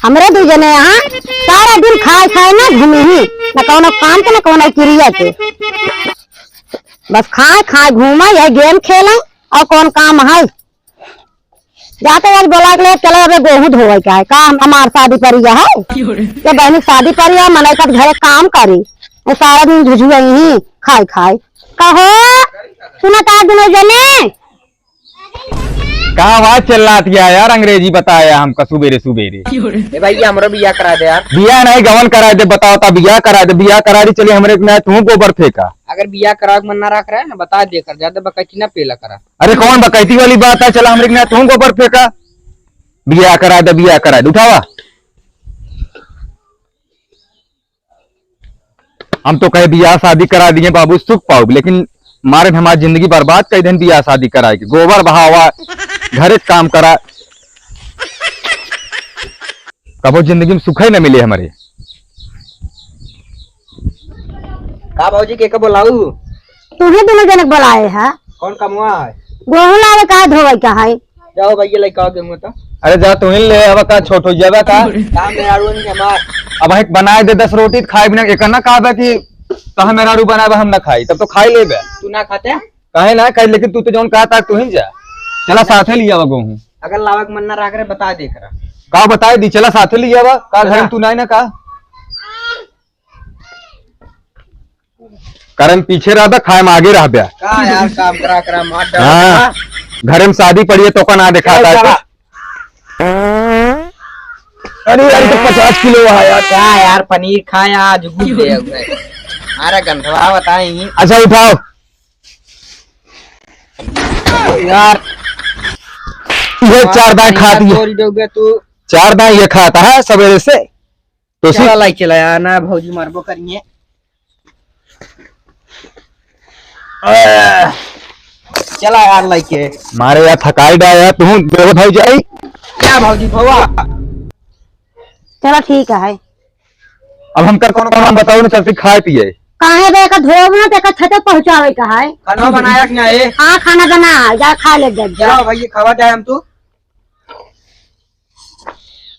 हमरे दू जने यहाँ सारा दिन खाए खाए ना घूमे ही न कौनो काम के न कौनो क्रिया के, बस खाए खाए घूमा या गेम खेला और कौन काम है। जाते आज बोला के चलो अबे गेहूं धोवे का है का हमार शादी परिया है के बहनी शादी परिया मने का घरे काम करी सारा दिन झुझुआ ही खाए खाए कहो सुना का दिन जने कहा आवाज चल रहा था यार, अंग्रेजी बताया हमका सुबेरे सुबेरे। भैया हमारा बिया करा दे यार। बिया नहीं गवन करा दे, बताओ ता बिया करा दे, बिया करा दी चलिए हमरे में तू गोबर फेंका। अगर बिया करा मन ना रख रहा है ना बता दे कर ज्यादा बकैती ना पेला करा। अरे कौन बकैती वाली बात है, चला हमरे में तू गोबर फेंका, बिया करा दे, बिया करा दे, उठावा। हम तो कहे बिया शादी करा दिए बाबू सुख पाओ, लेकिन मारे हमारी जिंदगी बर्बाद कर दें बिया शादी कराए के, गोबर बहावा घरे काम करा, कबो जिंदगी में सुख ही न मिले हमारे। का भाजी के बोलाऊ तुम्हें दोनों जनक बुलाए है कौन कमुआ है गेहूं लावे का धोवे का है। जाओ भैया लेके गेहूं तो। अरे जा तू ले अब का छोट हो जावा का काम मेरा रूम के मार अब एक बनाए दे 10 रोटी खाए बिना एक ना कहा कि कहा मेरा रू बनाए हम ना खाई, तब तो खाई ले तू ना खाते कहे ना खाई, लेकिन तू तो जौन कहा था तू ही जा, चला साथे लिया गेहूं। अगर लावक मन ना रख रहे बता दे करा का बताए दी, चला साथे लिया का घर में तू नहीं ना कहा कारण पीछे रहा था खाए में आगे रह गया का यार काम करा करा मार डाल। हाँ घर में शादी पड़ी है तो का ना दिखाता है। अरे यार तो 50 किलो आया क्या यार पनीर खाया आज घूम गए अरे गंधवा बताएंगे। अच्छा उठाओ यार ये 4 दाएं खाती है, तू 4 दाएं ये खाता है सवेरे से तो चला लाई चलाया ना भौजी मारबो करिए। चला यार लाई के मारे यार थकाई डाया तू दो भाई जाई क्या भौजी भवा चलो ठीक है। अब हम कर कौन कौन बताओ ना चलते खाए पिए काहे बे का धोबना ते का छते पहुंचावे का है। खाना बनाया कि नहीं? हां खाना बना जा खा ले जा। चलो भैया खावा जाए हम तू